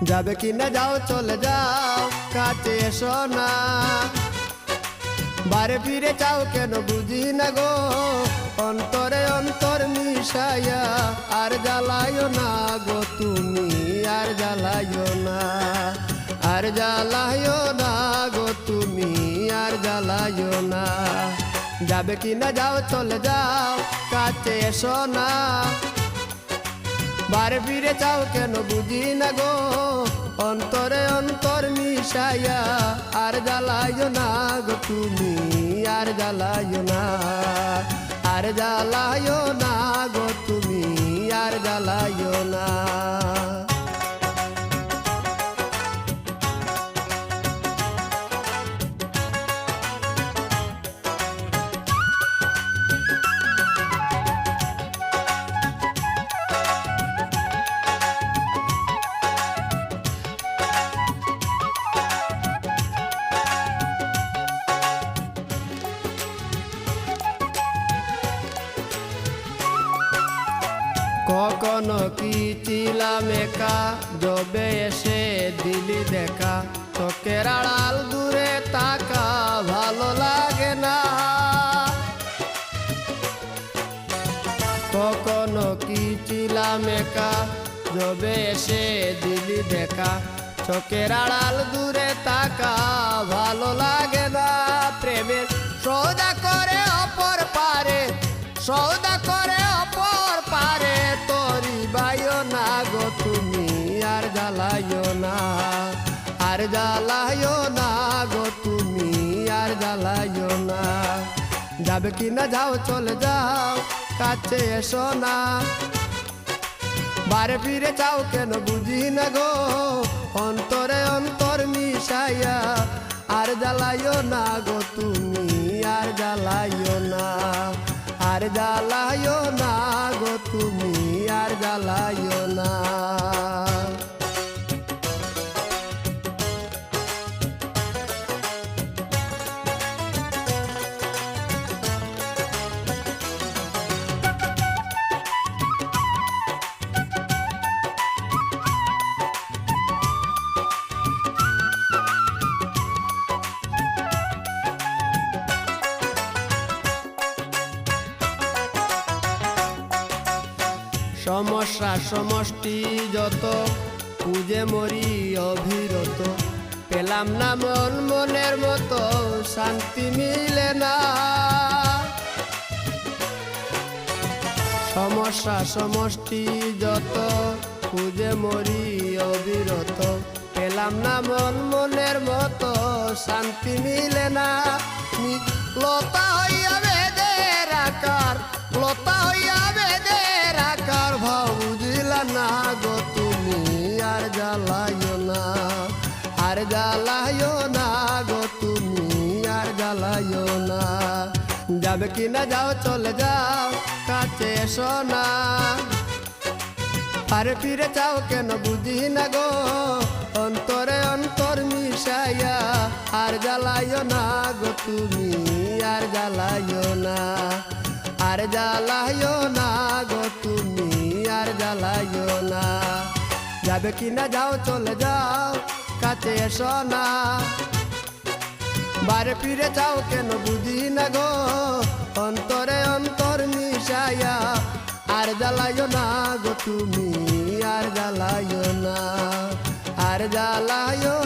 যাবে কিনা যাও চলে যাও কাছে এসো না, বারে ফিরে চাও কেন বুঝি না গো, অন্তরে অন্তর মিশাইয়া আর জ্বালাইও না গো তুমি, আর জ্বালাইও না, আর জ্বালাইও না গো তুমি, আর জ্বালাইও না। যাবে কিনা যাও চলে যাও কাছে এসো না, বারে ফিরে চাও কেন বুঝি না গো, অন্তরে অন্তর মিশাইয়া আর জ্বালাইও না গো তুমি, আর জ্বালাইও না, আর জ্বালাইও না গো তুমি, আর জ্বালাইও না। কখনো কি ছিলাম একা, যবে এসে দিলি দেখা, চোখের আড়াল দূরে তাকা ভালো লাগে না। কখনো কি ছিলাম একা, যবে এসে দিলি দেখা, চোখের আড়াল দূরে তাকা ভালো লাগে না। প্রেমের সৌদা করে অপর পারে, সৌদা করে অপর পারে, তোরি বাইও না গো তুমি, আর জ্বালাইও না, আর জ্বালাইও না গো তুমি, আর জ্বালাইও না। যাবে কিনা যাও চলে যাও কাছে এসো না, বারে ফিরে চাও কেন বুঝি না গো, অন্তরে অন্তর মিশাইয়া আর জ্বালাইও না গো তুমি, আর জ্বালাইও না, আর জ্বালাইও না গো তুমি, আর জ্বালাইও না। সমস্যা সমষ্টি যত খুঁজে মরি অবিরত, পেলাম না মন মনের মতো শান্তি মিলে না। সমস্যা সমষ্টি যত খুঁজে মরি অবিরত, পেলাম না মন মনের মতো শান্তি মিলে না। লতা হইয়া বেদের আকার, লতা হইয়া বেদের আকার, ভাব বুঝিলা না গো তুমি, আর জ্বালাইও না, আর জ্বালাইও না গো তুমি, আর জ্বালাইও না। যাবে কিনা যাও চলে যাও কাছে এসো না, আরে ফিরে চাও কেন বুঝি না গো, অন্তরে অন্তর মিশাইয়া আর জ্বালাইও না গো তুমি, আর জ্বালাইও না, আর জ্বালাইও না গো তুমি, আর জ্বালাইও না। যাবে কিনা যাও চলে যাও কাছে এসো না, বারে ফিরে চাও কেন বুঝি না গো, অন্তরে অন্তর মিশাইয়া আর জ্বালাইও না গো তুমি, আর জ্বালাইও না, আর জ্বালাইও